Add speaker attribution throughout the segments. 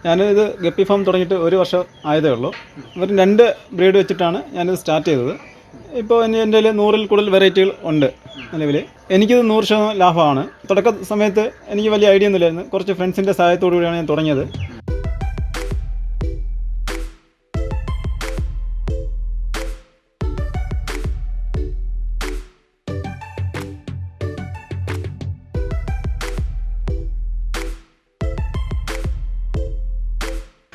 Speaker 1: ഞാനിത് guppy farm തുടങ്ങിയിട്ട് 1 വർഷം ആയതേ ഉള്ളൂ. ഇവർ 2 ബ്രീഡ് വെച്ചിട്ടാണ് ഞാനിത് സ്റ്റാർട്ട് ചെയ്തത്. ഇപ്പോൾ എൻ്റെ കയ്യിൽ 100-ൽ കൂടുതൽ വെറൈറ്റികൾ ഉണ്ട് നിലവിൽ. എനിക്കിത് 100% ലാഭമാണ്. തുടക്ക സമയത്ത് എനിക്ക് വലിയ ഐഡിയ ഒന്നുമില്ലായിരുന്നു. കുറച്ച് ഫ്രണ്ട്സിൻ്റെ സഹായത്തോടു കൂടിയാണ് ഞാൻ തുടങ്ങിയത്.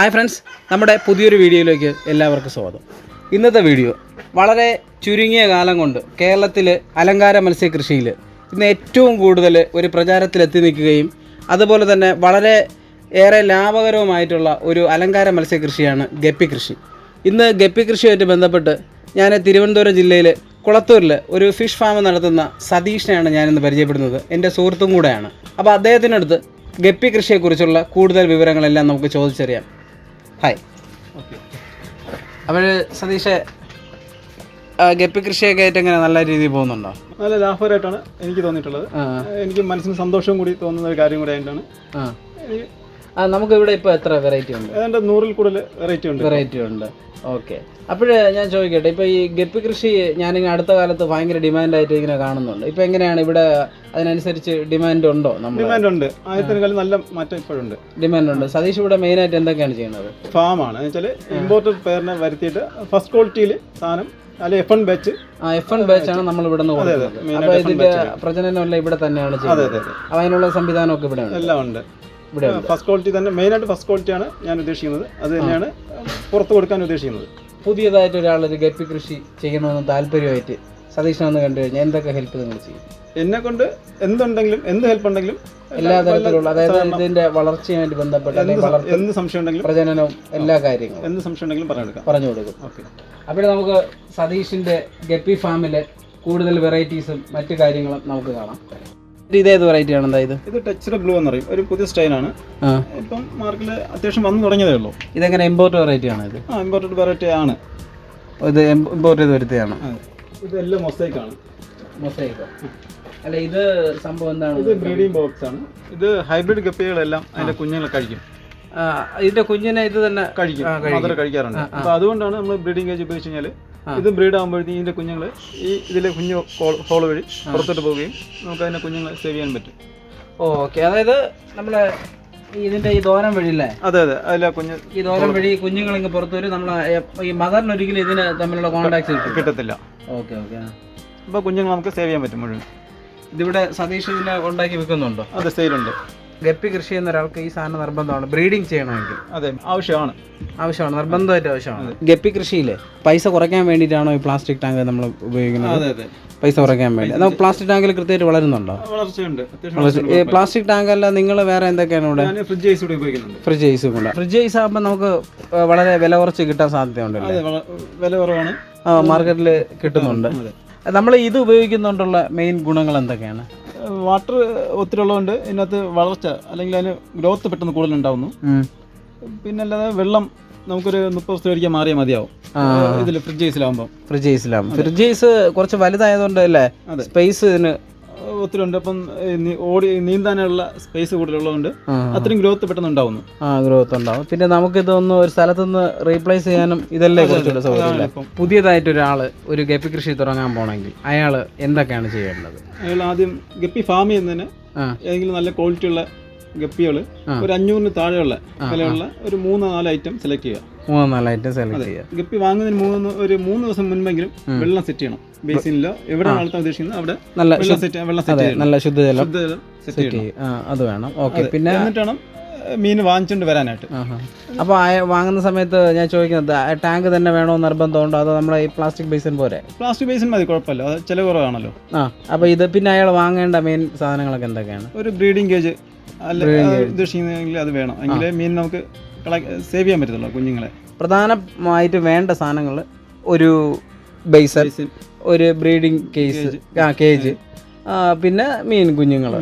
Speaker 2: ഹായ് ഫ്രണ്ട്സ്, നമ്മുടെ പുതിയൊരു വീഡിയോയിലേക്ക് എല്ലാവർക്കും സ്വാഗതം. ഇന്നത്തെ വീഡിയോ വളരെ ചുരുങ്ങിയ കാലം കൊണ്ട് കേരളത്തിൽ അലങ്കാര മത്സ്യകൃഷിയിൽ ഇന്ന് ഏറ്റവും കൂടുതൽ ഒരു പ്രചാരത്തിലെത്തി നിൽക്കുകയും അതുപോലെ തന്നെ വളരെ ഏറെ ലാഭകരവുമായിട്ടുള്ള ഒരു അലങ്കാര മത്സ്യകൃഷിയാണ് ഗപ്പി കൃഷി. ഇന്ന് ഗപ്പി കൃഷിയുമായിട്ട് ബന്ധപ്പെട്ട് ഞാൻ തിരുവനന്തപുരം ജില്ലയിൽ കുളത്തൂരിൽ ഒരു ഫിഷ് ഫാം നടത്തുന്ന സതീഷിനെയാണ് ഞാനിന്ന് പരിചയപ്പെടുന്നത്. എൻ്റെ സുഹൃത്തും കൂടെയാണ്. അപ്പോൾ അദ്ദേഹത്തിനടുത്ത് ഗപ്പി കൃഷിയെക്കുറിച്ചുള്ള കൂടുതൽ വിവരങ്ങളെല്ലാം നമുക്ക് ചോദിച്ചറിയാം. ഹായ്.
Speaker 1: ഓക്കെ.
Speaker 2: അപ്പോൾ സതീഷ്, ഗപ്പി കൃഷിയൊക്കെ ആയിട്ട് എങ്ങനെ നല്ല രീതിയിൽ പോകുന്നുണ്ടോ?
Speaker 1: നല്ല ലാഭകരമായിട്ടാണ് എനിക്ക് തോന്നിയിട്ടുള്ളത്. എനിക്ക് മനസ്സിന് സന്തോഷവും കൂടി തോന്നുന്ന ഒരു കാര്യം കൂടി ആയിട്ടാണ്.
Speaker 2: നമുക്ക് ഇവിടെ ഇപ്പോൾ എത്ര വെറൈറ്റി ഉണ്ട്?
Speaker 1: ഏതാണ്ട് 100-ൽ കൂടുതൽ വെറൈറ്റി ഉണ്ട്.
Speaker 2: ഓക്കെ. അപ്പോൾ ഞാൻ ചോദിക്കട്ടെ, ഇപ്പോൾ ഈ ഗപ്പി കൃഷി ഞാനിങ്ങനെ അടുത്ത കാലത്ത് ഭയങ്കര ഡിമാൻഡായിട്ട് ഇങ്ങനെ കാണുന്നുണ്ട്. ഇപ്പോൾ എങ്ങനെയാണ് ഇവിടെ അതിനനുസരിച്ച് ഡിമാൻഡ് ഉണ്ടോ?
Speaker 1: ഡിമാൻഡ് ഉണ്ട്. ആദ്യത്തേക്കാളും നല്ല മാറ്റം ഇപ്പോഴുണ്ട്.
Speaker 2: ഡിമാൻഡ് ഉണ്ട്. സതീഷ് ഇവിടെ മെയിനായിട്ട് എന്തൊക്കെയാണ് ചെയ്യുന്നത്?
Speaker 1: ഫാമാണ് എന്ന് വെച്ചാൽ ഇമ്പോർട്ടഡ് പെയറിനെ വരുത്തിയിട്ട് ഫസ്റ്റ് ക്വാളിറ്റിയിൽ സാധനം അല്ലെ F1 ബാച്ച്.
Speaker 2: F1 ബാച്ചാണ് നമ്മൾ ഇവിടെ നിന്ന് കൊടുക്കുന്നത്. അപ്പോൾ ഇതിൻ്റെ പ്രജനനമെല്ലാം ഇവിടെ തന്നെയാണ് ചെയ്യുന്നത്. അപ്പോൾ അതിനുള്ള സംവിധാനമൊക്കെ ഇവിടെ
Speaker 1: എല്ലാം ഉണ്ട്. ഇവിടെ ഫസ്റ്റ് ക്വാളിറ്റി തന്നെ, മെയിനായിട്ട് ഫസ്റ്റ് ക്വാളിറ്റിയാണ് ഞാൻ ഉദ്ദേശിക്കുന്നത്. അത് തന്നെയാണ് പുറത്ത് കൊടുക്കാൻ ഉദ്ദേശിക്കുന്നത്.
Speaker 2: പുതിയതായിട്ട് ഒരാളൊരു ഗപ്പി കൃഷി ചെയ്യണമെന്ന് താല്പര്യമായിട്ട് സതീഷിനൊന്ന് കണ്ടു കഴിഞ്ഞാൽ എന്തൊക്കെ ഹെൽപ്പ് നിങ്ങൾ ചെയ്യും?
Speaker 1: എന്നെ കൊണ്ട് എന്തുണ്ടെങ്കിലും, എന്ത് ഹെൽപ്പ് ഉണ്ടെങ്കിലും,
Speaker 2: എല്ലാ തരത്തിലുള്ള, അതായത് ഇതിന്റെ വളർച്ചയുമായിട്ട് ബന്ധപ്പെട്ട
Speaker 1: എന്ത് സംശയം ഉണ്ടെങ്കിലും,
Speaker 2: പ്രജനനവും എല്ലാ കാര്യങ്ങളും
Speaker 1: എന്ത് സംശയം ഉണ്ടെങ്കിലും
Speaker 2: പറഞ്ഞു കൊടുക്കും. ഓക്കെ. അപ്പോൾ നമുക്ക് സതീഷിന്റെ ഗപ്പി ഫാമിലെ കൂടുതൽ വെറൈറ്റീസും മറ്റു കാര്യങ്ങളും നമുക്ക് കാണാം. ഇതേത് വെറൈറ്റിയാണ്? എന്താ ഇത്
Speaker 1: ടച്ചഡ് ബ്ലൂ എന്ന് പറയും. ഒരു പുതിയ സ്റ്റൈലാണ്. ഇപ്പം മാർക്കറ്റിൽ അത്യാവശ്യം വന്നു തുടങ്ങിയതേ ഉള്ളൂ.
Speaker 2: ഇതെങ്ങനെ ഇമ്പോർട്ട് വെറൈറ്റി ആണ്? ഇത്
Speaker 1: ഇമ്പോർട്ടഡ് വെറൈറ്റി ആണ്.
Speaker 2: ഇത് ഇമ്പോർട്ട് ചെയ്ത് വരുത്തിയാണ്.
Speaker 1: ഇതെല്ലാം മൊസൈക്കാണ്.
Speaker 2: മൊസൈക്കോ? അല്ല, ഇത് സംഭവം എന്താണ്?
Speaker 1: ഇത് ബ്രീഡിംഗ് ബോക്സ് ആണ്. ഇത് ഹൈബ്രിഡ് ഗപ്പികളെല്ലാം അതിന്റെ കുഞ്ഞുങ്ങളെ കഴിക്കും.
Speaker 2: ഇതിന്റെ കുഞ്ഞിനെ ഇത് തന്നെ
Speaker 1: കഴിക്കാറുണ്ട്. അപ്പൊ അതുകൊണ്ടാണ് നമ്മൾ ബ്രീഡിംഗ് കേജ് ഉപയോഗിച്ച് കഴിഞ്ഞാൽ ഇത് ബ്രീഡ് ആകുമ്പോഴത്തേക്കും ഇതിന്റെ കുഞ്ഞുങ്ങൾ ഈ ഇതിലെ കുഞ്ഞു ഹോൾ വഴി പുറത്തോട്ട് പോവുകയും നമുക്ക് അതിന്റെ കുഞ്ഞുങ്ങളെ സേവ് ചെയ്യാൻ പറ്റും.
Speaker 2: ഓക്കെ. അതായത് നമ്മളെ ഇതിന്റെ ഈ ദോരം വഴിയില്ലേ?
Speaker 1: അതെ. അതിലെ
Speaker 2: ഈ ദോരം വഴി കുഞ്ഞുങ്ങളിങ്ങ് പുറത്തു വരും. നമ്മളെ ഈ മദറിന് ഒരിക്കലും ഇതിന് തമ്മിലുള്ള കോണ്ടാക്ട്
Speaker 1: കിട്ടത്തില്ല.
Speaker 2: ഓക്കെ.
Speaker 1: അപ്പൊ കുഞ്ഞുങ്ങൾ നമുക്ക് സേവ് ചെയ്യാൻ പറ്റും മുഴുവൻ.
Speaker 2: ഇതിവിടെ സതീഷ് ഇതിനെ ഉണ്ടാക്കി വെക്കുന്നുണ്ടോ?
Speaker 1: അതെ, സെയിലുണ്ട്.
Speaker 2: ഗപ്പി കൃഷി ചെയ്യുന്ന ഒരാൾക്ക് ഈ സാധനം നിർബന്ധമാണ്. ബ്രീഡിങ് ചെയ്യണമെങ്കിൽ
Speaker 1: അതെ ആവശ്യമാണ്,
Speaker 2: നിർബന്ധമായിട്ട് ആവശ്യമാണ്. ഗപ്പി കൃഷിയിലെ പൈസ കുറയ്ക്കാൻ വേണ്ടിയിട്ടാണോ ഈ പ്ലാസ്റ്റിക് ടാങ്ക് നമ്മൾ ഉപയോഗിക്കുന്നത്?
Speaker 1: അതെ.
Speaker 2: പൈസ കുറയ്ക്കാൻ വേണ്ടി. നമുക്ക് പ്ലാസ്റ്റിക് ടാങ്കിൽ കൃത്യമായിട്ട് വളരുന്നുണ്ടോ?
Speaker 1: വളർച്ചയുണ്ട്.
Speaker 2: പ്ലാസ്റ്റിക് ടാങ്ക് അല്ല, നിങ്ങൾ വേറെ എന്തൊക്കെയാണ് ഇവിടെ?
Speaker 1: ഫ്രിഡ്ജ് ഐസ് ഉപയോഗിക്കുന്നുണ്ട്.
Speaker 2: ഫ്രിഡ്ജ് ഐസ് ആകുമ്പോൾ നമുക്ക് വളരെ വില കുറച്ച് കിട്ടാൻ സാധ്യതയുണ്ടല്ലോ.
Speaker 1: വില കുറവാണ്,
Speaker 2: മാർക്കറ്റിൽ കിട്ടുന്നുണ്ട്. നമ്മൾ ഇത് ഉപയോഗിക്കുന്നുണ്ടുള്ള മെയിൻ ഗുണങ്ങൾ എന്തൊക്കെയാണ്?
Speaker 1: വാട്ടർ ഒത്തിരി ഉള്ളതുകൊണ്ട് ഇതിനകത്ത് വളർച്ച അല്ലെങ്കിൽ അതിന് ഗ്രോത്ത് പെട്ടെന്ന് കൂടുതലുണ്ടാവുന്നു. പിന്നെ അല്ലാതെ വെള്ളം നമുക്കൊരു 30 ദിവസത്തിൽ ഒരിക്കൽ മാറിയാൽ മതിയാവും ഇതിൽ ഫ്രിഡ്ജ്
Speaker 2: ഫ്രിഡ്ജ് ഐസ് കുറച്ച് വലുതായതുകൊണ്ട് അല്ലേ സ്പേസ് ഇതിന്
Speaker 1: ഒത്തിരി ഉണ്ട്. അപ്പം നീന്താനുള്ള സ്പേസ് കൂടുതലുള്ളതുകൊണ്ട് അത്രയും ഗ്രോത്ത് പെട്ടെന്ന് ഉണ്ടാവുന്നു.
Speaker 2: ഗ്രോത്ത് ഉണ്ടാവും. പിന്നെ നമുക്കിതൊന്ന് ഒരു സ്ഥലത്തുനിന്ന് റീപ്ലേസ് ചെയ്യാനും ഇതല്ലേ കുറച്ചുകൂടെ സൗകര്യം. പുതിയതായിട്ട് ഒരാൾ ഒരു ഗപ്പി കൃഷി തുടങ്ങാൻ പോകണമെങ്കിൽ അയാൾ എന്തൊക്കെയാണ് ചെയ്യേണ്ടത്?
Speaker 1: അയാൾ ആദ്യം ഗപ്പി ഫാമിൽ നിന്ന് ഏതെങ്കിലും നല്ല ക്വാളിറ്റി ഉള്ള ഗപ്പികൾ ഒരു 500-ന് താഴെയുള്ള വിലയുള്ള ഒരു 3-4 ഐറ്റം സെലക്ട് ചെയ്യുക. ഗപ്പി വാങ്ങുന്നതിന് ഒരു 3 ദിവസം മുൻപെങ്കിലും വെള്ളം സെറ്റ് ചെയ്യണം. ബേസിനിലോ എവിടെ വളർത്താൻ ഉദ്ദേശിക്കുന്നത് അവിടെ
Speaker 2: നല്ല ശുദ്ധജലം സെറ്റ് ചെയ്യണം. അത് വേണം. ഓക്കെ. പിന്നെ
Speaker 1: എന്നിട്ടാണ് മീൻ വാങ്ങിച്ചുകൊണ്ട് വരാനായിട്ട്.
Speaker 2: അപ്പോൾ വാങ്ങുന്ന സമയത്ത് ഞാൻ ചോദിക്കുന്നത്, ടാങ്ക് തന്നെ വേണോ നിർബന്ധമുണ്ടോ, അതോ നമ്മളെ ഈ പ്ലാസ്റ്റിക് ബേസിൻ പോരെ?
Speaker 1: പ്ലാസ്റ്റിക് ബേസിൻ മതി, കുഴപ്പമില്ല, അത് ചില കുറവാണല്ലോ.
Speaker 2: അപ്പോൾ ഇത് പിന്നെ അയാൾ വാങ്ങേണ്ട മെയിൻ സാധനങ്ങളൊക്കെ എന്തൊക്കെയാണ്?
Speaker 1: ഒരു ബ്രീഡിംഗ് കേജ് അല്ല ഉദ്ദേശിക്കുന്നെങ്കിൽ അത് വേണം. എങ്കിലേ മീൻ നമുക്ക് സേവ് ചെയ്യാൻ പറ്റത്തുള്ളൂ കുഞ്ഞുങ്ങളെ.
Speaker 2: പ്രധാനമായിട്ട് വേണ്ട സാധനങ്ങൾ ഒരു ബേസൻ, ഒരു ബ്രീഡിംഗ് കേജ്, പിന്നെ മീൻ കുഞ്ഞുങ്ങൾ.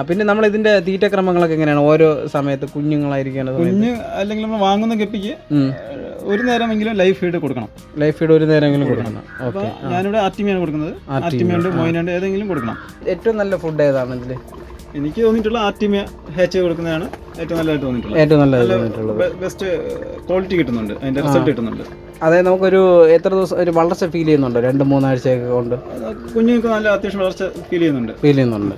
Speaker 2: പിന്നെ നമ്മൾ ഇതിന്റെ തീറ്റക്രമങ്ങളൊക്കെ എങ്ങനെയാണ്? ഓരോ സമയത്ത് കുഞ്ഞുങ്ങളായിരിക്കണം.
Speaker 1: കുഞ്ഞ് അല്ലെങ്കിൽ നമ്മൾ വാങ്ങുന്ന ഗപ്പിക്ക് ഒരു നേരമെങ്കിലും ലൈഫ് ഫീഡ് കൊടുക്കണം.
Speaker 2: ഒരു നേരമെങ്കിലും കൊടുക്കണം.
Speaker 1: ഓക്കെ. ഞാനിവിടെ ആർട്ടിമിയാണ് കൊടുക്കുന്നത്. ആർട്ടിമിയുണ്ട്, മൊയിനുണ്ട്, ഏതെങ്കിലും കൊടുക്കണം.
Speaker 2: ഏറ്റവും നല്ല ഫുഡ് ഏതാണ് ഇതിൽ?
Speaker 1: എനിക്ക് തോന്നിയിട്ടുള്ള ആർട്ടിമിയ ഹാച്ച് കൊടുക്കുന്നതാണ് ഏറ്റവും നല്ലതായിട്ട് തോന്നിയിട്ടുള്ളത്.
Speaker 2: ഏറ്റവും നല്ലത്
Speaker 1: ബെസ്റ്റ് ക്വാളിറ്റി കിട്ടുന്നുണ്ട്, അതിന്റെ റിസൾട്ട് കിട്ടുന്നുണ്ട്.
Speaker 2: അതെ, നമുക്കൊരു എത്ര ദിവസം ഒരു വളർച്ച ഫീൽ ചെയ്യുന്നുണ്ടോ? 2-3 ആഴ്ചയൊക്കെ കൊണ്ട്
Speaker 1: കുഞ്ഞുങ്ങൾക്ക് നല്ല അത്യാവശ്യം വളർച്ച ഫീൽ ചെയ്യുന്നുണ്ട്.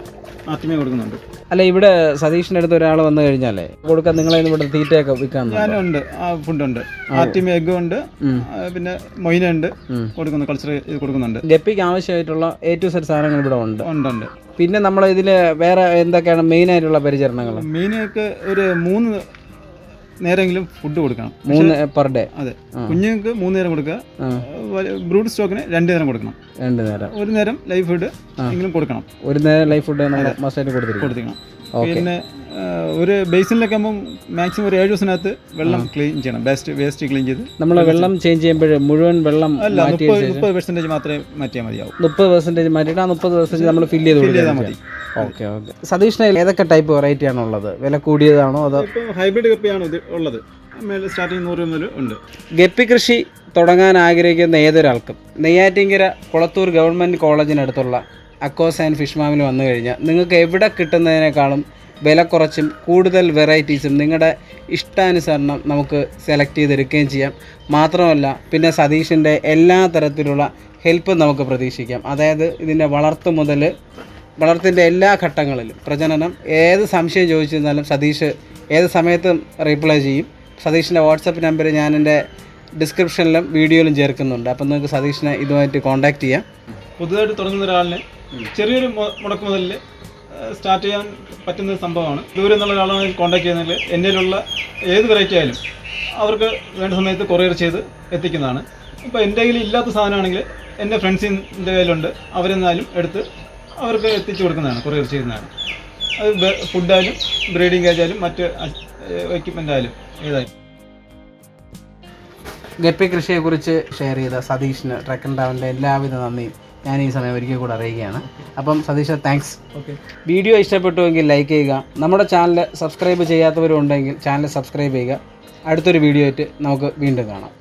Speaker 1: ആർട്ടിമിയ കൊടുക്കുന്നുണ്ട്.
Speaker 2: അല്ല, ഇവിടെ സതീഷിന്റെ അടുത്ത് ഒരാൾ വന്നു കഴിഞ്ഞാലേ കൊടുക്കാൻ നിങ്ങളെ ഇവിടെ തീറ്റയൊക്കെ വിൽക്കാൻ?
Speaker 1: ഞാനുണ്ട്, ഫുഡുണ്ട്. ആർട്ടിമിയ എഗ്ഗും ഉണ്ട്, പിന്നെ മൊയിന ഉണ്ട് കൊടുക്കുന്നു, കൾച്ചർ കൊടുക്കുന്നുണ്ട്.
Speaker 2: ഗപ്പിക്ക് ആവശ്യമായിട്ടുള്ള A to Z സാധനങ്ങൾ ഇവിടെ ഉണ്ട്.
Speaker 1: പിന്നെ
Speaker 2: നമ്മൾ ഇതിൽ വേറെ എന്തൊക്കെയാണ് മെയിൻ ആയിട്ടുള്ള പരിചരണങ്ങൾ?
Speaker 1: മീനൊക്കെ ഒരു 3 നേരമെങ്കിലും ഫുഡ് കൊടുക്കണം,
Speaker 2: 3 പെർ ഡേ.
Speaker 1: അതെ, കുഞ്ഞുങ്ങൾക്ക് 3 നേരം കൊടുക്കുക. ബ്രൂഡ് സ്റ്റോക്കിന് 2 നേരം കൊടുക്കണം.
Speaker 2: 2 നേരം.
Speaker 1: 1 നേരം ലൈഫ് ഫുഡ് എങ്കിലും കൊടുക്കണം.
Speaker 2: 1 നേരം ലൈഫ് ഫുഡ് മസ്റ്റായിട്ട് കൊടുത്തിരിക്കണം.
Speaker 1: പിന്നെ ഒരു ബേസിനിലൊക്കെ ആകുമ്പോൾ മാക്സിമം ഒരു 7 ദിവസത്തിനകത്ത് വെള്ളം ക്ലീൻ ചെയ്യണം. വേസ്റ്റ് ക്ലീൻ ചെയ്ത്
Speaker 2: നമ്മൾ വെള്ളം ചേഞ്ച് ചെയ്യുമ്പോൾ മുഴുവൻ വെള്ളം
Speaker 1: 30% മാത്രമേ മാറ്റിയാൽ മതിയാവും.
Speaker 2: 30% മാറ്റിയിട്ട് ആ 30% നമ്മൾ ഫില്ല് ചെയ്താൽ മതി. ഓക്കെ. സതീഷിന് ഏതൊക്കെ ടൈപ്പ് വെറൈറ്റി ആണോ ഉള്ളത്? വില കൂടിയതാണോ അതോ?
Speaker 1: ഹൈബ്രിഡ് ഗപ്പിയാണ് ഉള്ളത്. സ്റ്റാർട്ടിങ് 100 മുതൽ ഉണ്ട്.
Speaker 2: ഗപ്പി കൃഷി തുടങ്ങാൻ ആഗ്രഹിക്കുന്ന ഏതൊരാൾക്കും നെയ്യാറ്റിൻകര കുളത്തൂർ ഗവൺമെൻറ് കോളേജിനടുത്തുള്ള അക്വാസ് ആൻഡ് ഫിഷ് ഫാമിൽ വന്നു കഴിഞ്ഞാൽ നിങ്ങൾക്ക് എവിടെ കിട്ടുന്നതിനേക്കാളും വില കുറച്ചും കൂടുതൽ വെറൈറ്റീസും നിങ്ങളുടെ ഇഷ്ടാനുസരണം നമുക്ക് സെലക്ട് ചെയ്തെടുക്കുകയും ചെയ്യാം. മാത്രമല്ല, പിന്നെ സതീഷിൻ്റെ എല്ലാ തരത്തിലുള്ള ഹെൽപ്പും നമുക്ക് പ്രതീക്ഷിക്കാം. അതായത് ഇതിൻ്റെ വളർത്തിൻ്റെ എല്ലാ ഘട്ടങ്ങളിലും പ്രജനനം ഏത് സംശയം ചോദിച്ചിരുന്നാലും സതീഷ് ഏത് സമയത്തും റീപ്ലൈ ചെയ്യും. സതീഷിൻ്റെ വാട്സപ്പ് നമ്പർ ഞാൻ എൻ്റെ ഡിസ്ക്രിപ്ഷനിലും വീഡിയോയിലും ചേർക്കുന്നുണ്ട്. അപ്പം നിങ്ങൾക്ക് സതീഷിനെ ഇതുമായിട്ട് കോൺടാക്റ്റ് ചെയ്യാം.
Speaker 1: പുതുതായിട്ട് തുടങ്ങുന്ന ഒരാളിനെ ചെറിയൊരു മുടക്ക് മുതലിൽ സ്റ്റാർട്ട് ചെയ്യാൻ പറ്റുന്ന സംഭവമാണ്. ദൂരെ നിന്നുള്ള ഒരാളാണ് കോൺടാക്ട് ചെയ്യുന്നതിൽ എന്നേലുള്ള ഏത് വെറൈറ്റി ആയാലും അവർക്ക് വേണ്ട സമയത്ത് കൊറിയർ ചെയ്ത് എത്തിക്കുന്നതാണ്. ഇപ്പോൾ എൻ്റെ കയ്യിൽ ഇല്ലാത്ത സാധനമാണെങ്കിൽ എൻ്റെ ഫ്രണ്ട്സിൻ്റെ കയ്യിലുണ്ട്, അവരെന്നാലും എടുത്ത് അവർക്ക് എത്തിച്ചു കൊടുക്കുന്നതാണ്, കൊറിയർ ചെയ്യുന്നതാണ്. അത് ഫുഡായാലും ബ്രീഡിംഗ് ആയാലും മറ്റ് എക്യുപ്മെൻ്റ് ആയാലും ഏതായാലും.
Speaker 2: ഗപ്പി കൃഷിയെക്കുറിച്ച് ഷെയർ ചെയ്ത സതീഷിന് ട്രക്ക് ആൻഡ് ട്രാവലിൻ്റെ എല്ലാവിധ നന്ദിയും ഞാൻ ഈ സമയം ഒരിക്കൽ കൂടെ അറിയിക്കുകയാണ്. അപ്പം സതീഷ്, താങ്ക്സ്. വീഡിയോ ഇഷ്ടപ്പെട്ടുവെങ്കിൽ ലൈക്ക് ചെയ്യുക. നമ്മുടെ ചാനൽ സബ്സ്ക്രൈബ് ചെയ്യാത്തവരുണ്ടെങ്കിൽ ചാനൽ സബ്സ്ക്രൈബ് ചെയ്യുക. അടുത്തൊരു വീഡിയോ ആയിട്ട് നമുക്ക് വീണ്ടും കാണാം.